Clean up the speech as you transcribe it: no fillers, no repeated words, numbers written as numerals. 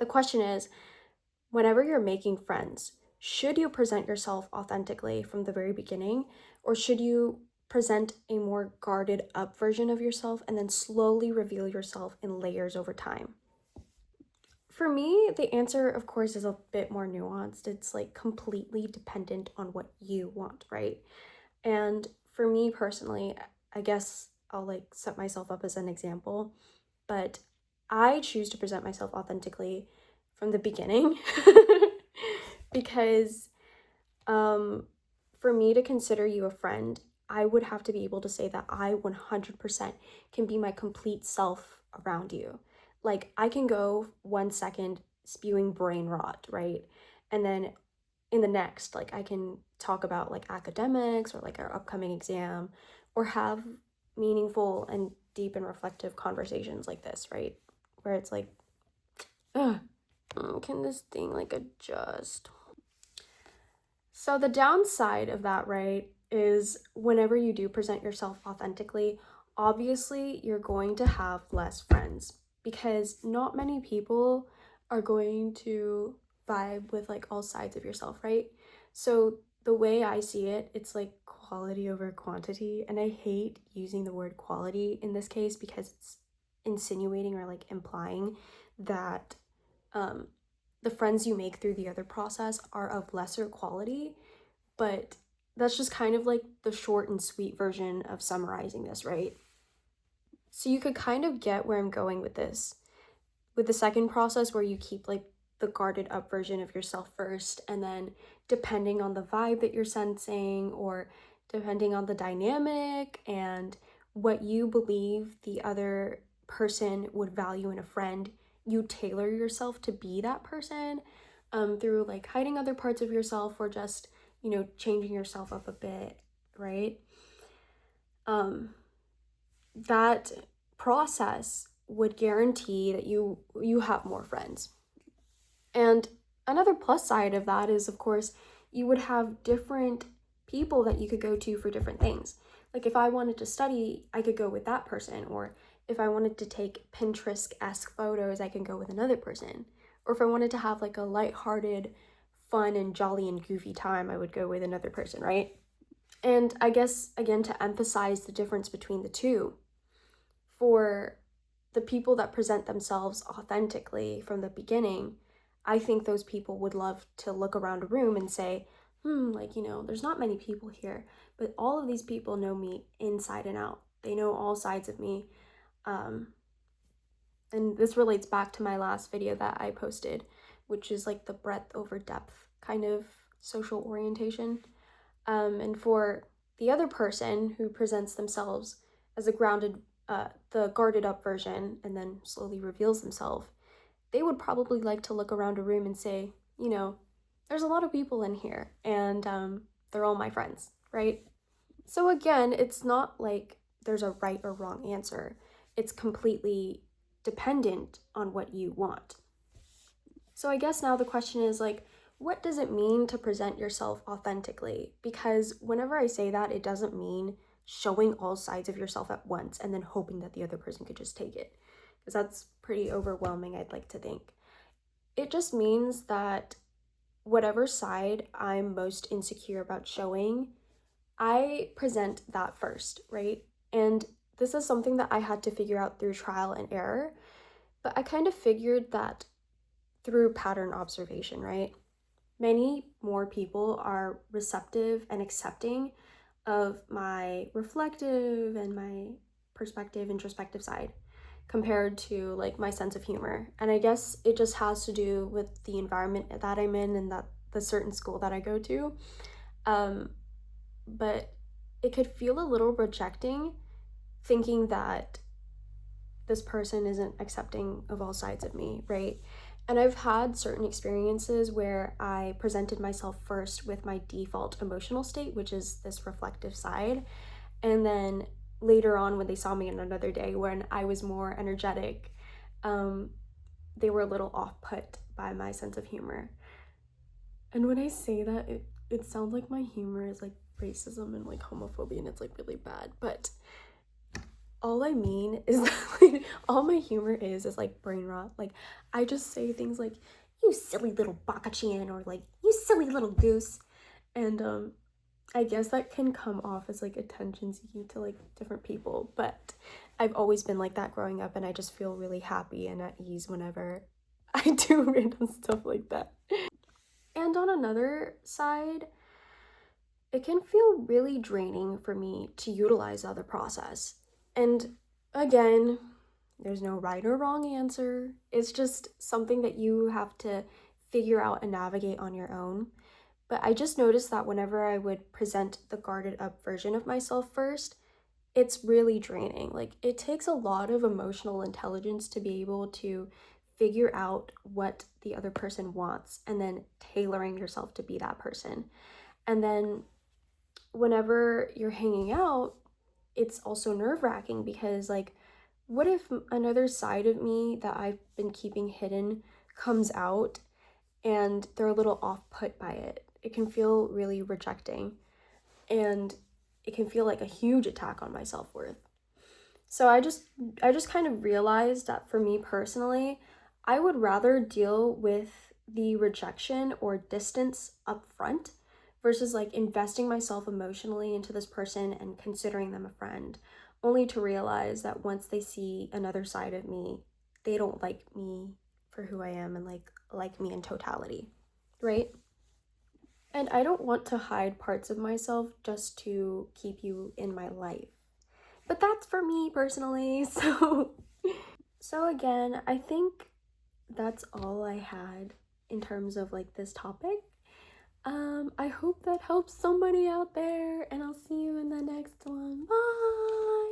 The question is, whenever you're making friends, should you present yourself authentically from the very beginning, or should you present a more guarded up version of yourself and then slowly reveal yourself in layers over time? For me, the answer, of course, is a bit more nuanced. It's like completely dependent on what you want, right? And for me personally, I guess I'll like set myself up as an example, but I choose to present myself authentically from the beginning because for me to consider you a friend, I would have to be able to say that I 100% can be my complete self around you. Like, I can go 1 second spewing brain rot, right? And then in the next, like, I can talk about like academics or like our upcoming exam or have meaningful and deep and reflective conversations like this, right? Where it's like, ugh, can this thing like adjust? So the downside of that, right, is whenever you do present yourself authentically, obviously you're going to have less friends because not many people are going to vibe with like all sides of yourself, right? So the way I see it, it's like quality over quantity, and I hate using the word quality in this case because it's insinuating or like implying that um the friends you make through the other process are of lesser quality, but that's just kind of like the short and sweet version of summarizing this, right? So you could kind of get where I'm going with this. With the second process where you keep like the guarded up version of yourself first, and then depending on the vibe that you're sensing or depending on the dynamic and what you believe the other person would value in a friend, you tailor yourself to be that person through like hiding other parts of yourself or just, changing yourself up a bit, right? Um, that process would guarantee that you have more friends. And another plus side of that is, of course, you would have different people that you could go to for different things. Like if I wanted to study, I could go with that person, or if I wanted to take Pinterest-esque photos, I can go with another person. Or if I wanted to have like a lighthearted, fun and jolly and goofy time, I would go with another person, right? And I guess again to emphasize the difference between the two, for the people that present themselves authentically from the beginning, I think those people would love to look around a room and say, like, there's not many people here, but all of these people know me inside and out. They know all sides of me. Um, and this relates back to my last video that I posted, which is like the breadth over depth kind of social orientation. And for the other person who presents themselves as a the guarded up version and then slowly reveals themselves, they would probably like to look around a room and say, there's a lot of people in here and they're all my friends, right? So again, it's not like there's a right or wrong answer. It's completely dependent on what you want. So I guess now the question is like, what does it mean to present yourself authentically? Because whenever I say that, it doesn't mean showing all sides of yourself at once and then hoping that the other person could just take it, because that's pretty overwhelming, I'd like to think. It just means that whatever side I'm most insecure about showing, I present that first, right? And this is something that I had to figure out through trial and error, but I kind of figured that through pattern observation, right? Many more people are receptive and accepting of my reflective and my perspective, introspective side compared to like my sense of humor. And I guess it just has to do with the environment that I'm in and that the certain school that I go to. But it could feel a little rejecting thinking that this person isn't accepting of all sides of me, right? And I've had certain experiences where I presented myself first with my default emotional state, which is this reflective side. And then later on, when they saw me on another day when I was more energetic, they were a little off put by my sense of humor. And when I say that, it sounds like my humor is like racism and like homophobia, and it's like really bad. But all I mean is that like, all my humor is like brain rot. Like I just say things like you silly little bakachan or like you silly little goose. And I guess that can come off as like attention seeking to like different people, but I've always been like that growing up and I just feel really happy and at ease whenever I do random stuff like that. And on another side, it can feel really draining for me to utilize the other process. And again, there's no right or wrong answer. It's just something that you have to figure out and navigate on your own. But I just noticed that whenever I would present the guarded up version of myself first, it's really draining. Like, it takes a lot of emotional intelligence to be able to figure out what the other person wants and then tailoring yourself to be that person. And then whenever you're hanging out, it's also nerve wracking because, like, what if another side of me that I've been keeping hidden comes out and they're a little off put by it? It can feel really rejecting and it can feel like a huge attack on my self worth. So I just kind of realized that for me personally, I would rather deal with the rejection or distance up front versus like investing myself emotionally into this person and considering them a friend, only to realize that once they see another side of me, they don't like me for who I am and like me in totality, right? And I don't want to hide parts of myself just to keep you in my life. But that's for me personally. So again, I think that's all I had in terms of like this topic. I hope that helps somebody out there and I'll see you in the next one. Bye.